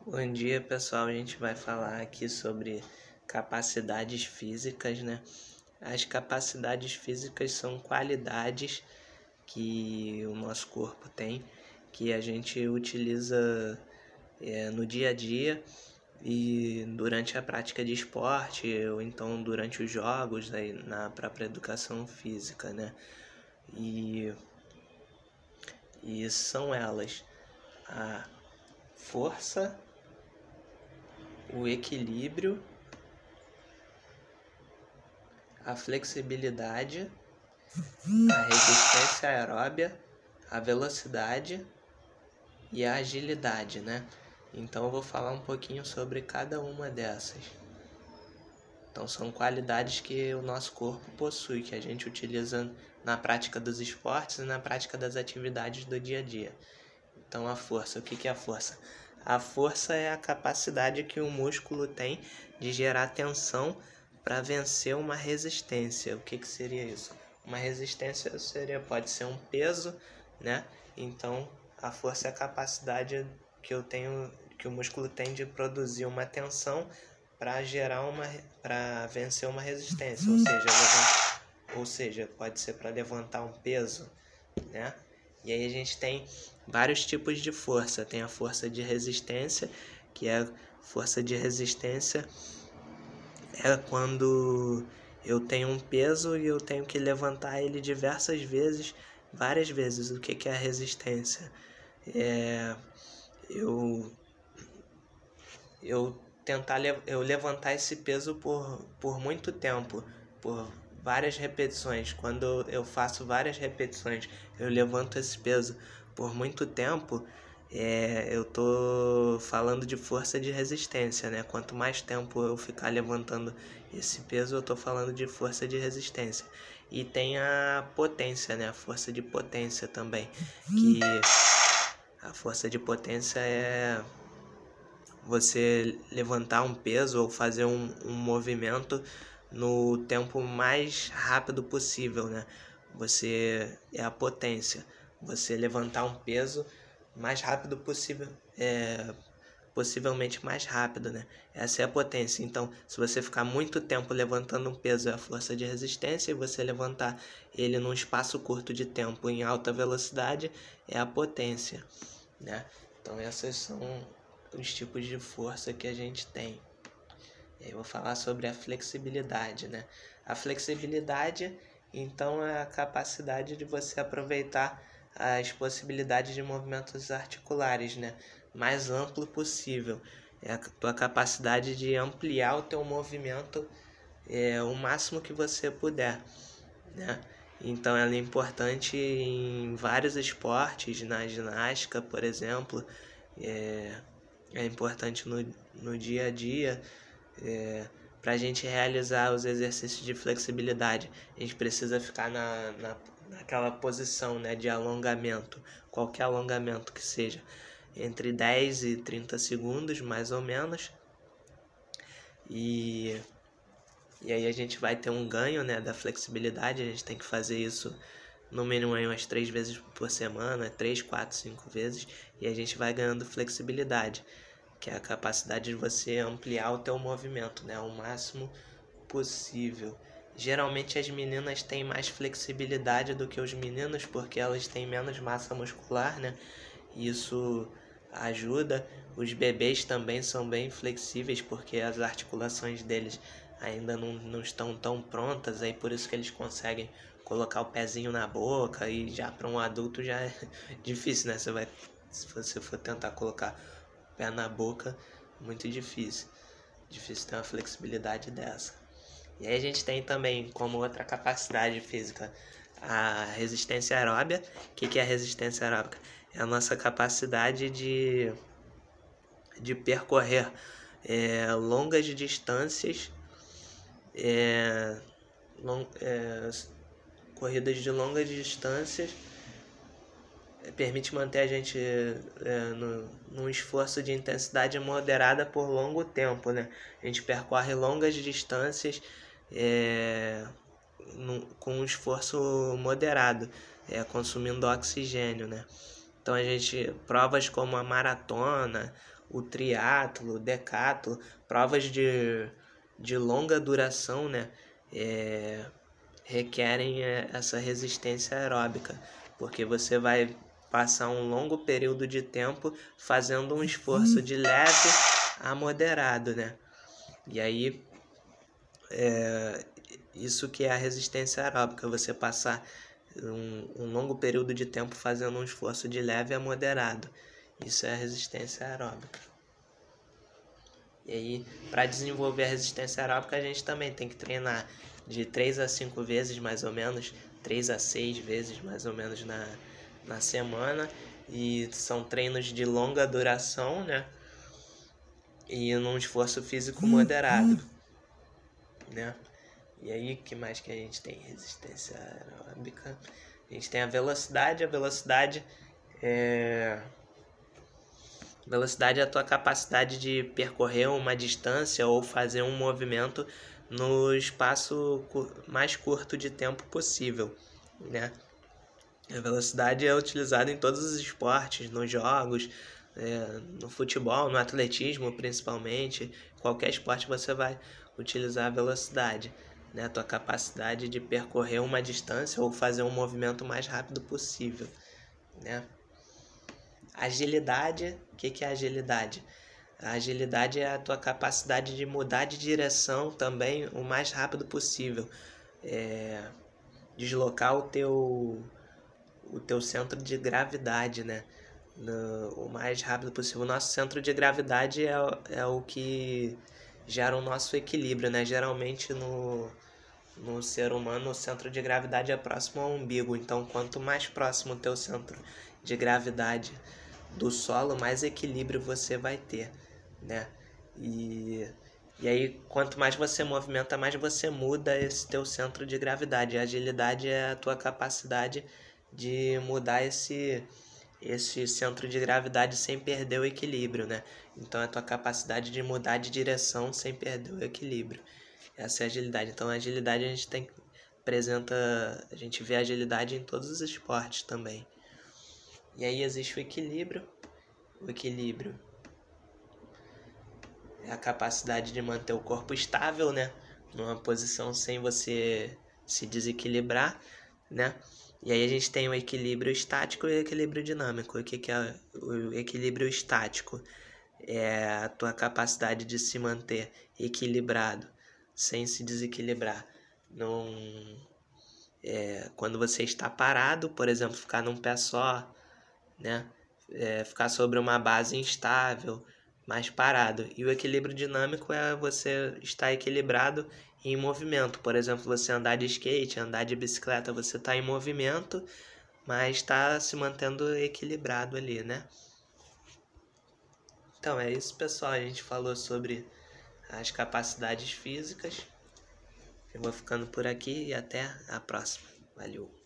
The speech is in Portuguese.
Bom dia, pessoal. A gente vai falar aqui sobre capacidades físicas, né? As capacidades físicas são qualidades que o nosso corpo tem, que a gente utiliza no dia a dia e durante a prática de esporte, ou então durante os jogos, né, na própria educação física, né? E, e são elas: a força, o equilíbrio, a flexibilidade, a resistência aeróbia, a velocidade e a agilidade, né? Então eu vou falar um pouquinho sobre cada uma dessas. Então são qualidades que o nosso corpo possui, que a gente utiliza na prática dos esportes e na prática das atividades do dia a dia. Então a força, o que é a força? A força é a capacidade que o músculo tem de gerar tensão para vencer uma resistência. O que seria isso? Uma resistência pode ser um peso, né? Então a força é a capacidade que que o músculo tem de produzir uma tensão para vencer uma resistência, ou seja, pode ser para levantar um peso, né? E aí a gente tem vários tipos de força. Tem a força de resistência, que é força de resistência é quando eu tenho um peso e eu tenho que levantar ele diversas vezes, várias vezes. O que é a resistência? Eu levantar esse peso por muito tempo, por várias repetições. Quando eu faço várias repetições, eu levanto esse peso por muito tempo, eu tô falando de força de resistência, né? Quanto mais tempo eu ficar levantando esse peso, eu tô falando de força de resistência. E tem a potência, né? A força de potência também, que a força de potência é você levantar um peso ou fazer um movimento no tempo mais rápido possível, né? É a potência. Você levantar um peso mais rápido possível, possivelmente mais rápido, né? Essa é a potência. Então, se você ficar muito tempo levantando um peso, é a força de resistência, e você levantar ele num espaço curto de tempo em alta velocidade, é a potência, né? Então, essas são os tipos de força que a gente tem. Eu vou falar sobre a flexibilidade, né? A flexibilidade, então, é a capacidade de você aproveitar as possibilidades de movimentos articulares, né? Mais amplo possível. É a tua capacidade de ampliar o teu movimento o máximo que você puder, né? Então ela é importante em vários esportes, na ginástica, por exemplo, é importante no dia a dia. Para a gente realizar os exercícios de flexibilidade, a gente precisa ficar naquela posição, né, de alongamento, qualquer alongamento que seja, entre 10 e 30 segundos, mais ou menos. E aí a gente vai ter um ganho, né, da flexibilidade. A gente tem que fazer isso no mínimo aí umas 3 vezes por semana, 3, 4, 5 vezes, e a gente vai ganhando flexibilidade, que é a capacidade de você ampliar o teu movimento, né, ao máximo possível. Geralmente as meninas têm mais flexibilidade do que os meninos, porque elas têm menos massa muscular, né? Isso ajuda. Os bebês também são bem flexíveis, porque as articulações deles ainda não estão tão prontas, aí por isso que eles conseguem colocar o pezinho na boca, e já para um adulto já é difícil, né? Se você for tentar colocar o pé na boca, muito difícil. Difícil ter uma flexibilidade dessa. E aí a gente tem também como outra capacidade física a resistência aeróbia. O que é a resistência aeróbica? É a nossa capacidade de percorrer longas distâncias, corridas de longas distâncias, permite manter a gente num esforço de intensidade moderada por longo tempo, né? A gente percorre longas distâncias com um esforço moderado, consumindo oxigênio, né? Então provas como a maratona, o triatlo, o decatlo, provas de longa duração, né? Requerem essa resistência aeróbica, porque você vai passar um longo período de tempo fazendo um esforço de leve a moderado, né? E aí, isso que é a resistência aeróbica, você passar um longo período de tempo fazendo um esforço de leve a moderado. Isso é a resistência aeróbica. E aí, para desenvolver a resistência aeróbica, a gente também tem que treinar de 3 a 5 vezes, mais ou menos, 3 a 6 vezes, mais ou menos, na semana. E são treinos de longa duração, né? E num esforço físico moderado, né? E aí, o que mais que a gente tem? Resistência aeróbica. A gente tem a velocidade. A velocidade é a tua capacidade de percorrer uma distância ou fazer um movimento no espaço mais curto de tempo possível, né? A velocidade é utilizada em todos os esportes, nos jogos, no futebol, no atletismo principalmente. Qualquer esporte você vai utilizar a velocidade, né? A tua capacidade de percorrer uma distância ou fazer um movimento mais rápido possível, né? Agilidade, o que é agilidade? A agilidade é a tua capacidade de mudar de direção também o mais rápido possível. Deslocar o teu centro de gravidade, né? O mais rápido possível. O nosso centro de gravidade é o que gera o nosso equilíbrio, né? Geralmente no ser humano o centro de gravidade é próximo ao umbigo. Então, quanto mais próximo o teu centro de gravidade do solo, mais equilíbrio você vai ter, né? E aí, quanto mais você movimenta, mais você muda esse teu centro de gravidade. A agilidade é a tua capacidade de mudar esse centro de gravidade sem perder o equilíbrio, né? Então, é a tua capacidade de mudar de direção sem perder o equilíbrio. Essa é a agilidade. Então, a agilidade a gente vê a agilidade em todos os esportes também. E aí existe o equilíbrio. O equilíbrio é a capacidade de manter o corpo estável, né? Numa posição sem você se desequilibrar, né? E aí a gente tem o equilíbrio estático e o equilíbrio dinâmico. O que é o equilíbrio estático? É a tua capacidade de se manter equilibrado, sem se desequilibrar. Quando você está parado, por exemplo, ficar num pé só, né? Ficar sobre uma base instável, mais parado. E o equilíbrio dinâmico é você estar equilibrado em movimento. Por exemplo, você andar de skate, andar de bicicleta, você está em movimento, mas está se mantendo equilibrado ali, né? Então é isso, pessoal. A gente falou sobre as capacidades físicas. Eu vou ficando por aqui e até a próxima. Valeu!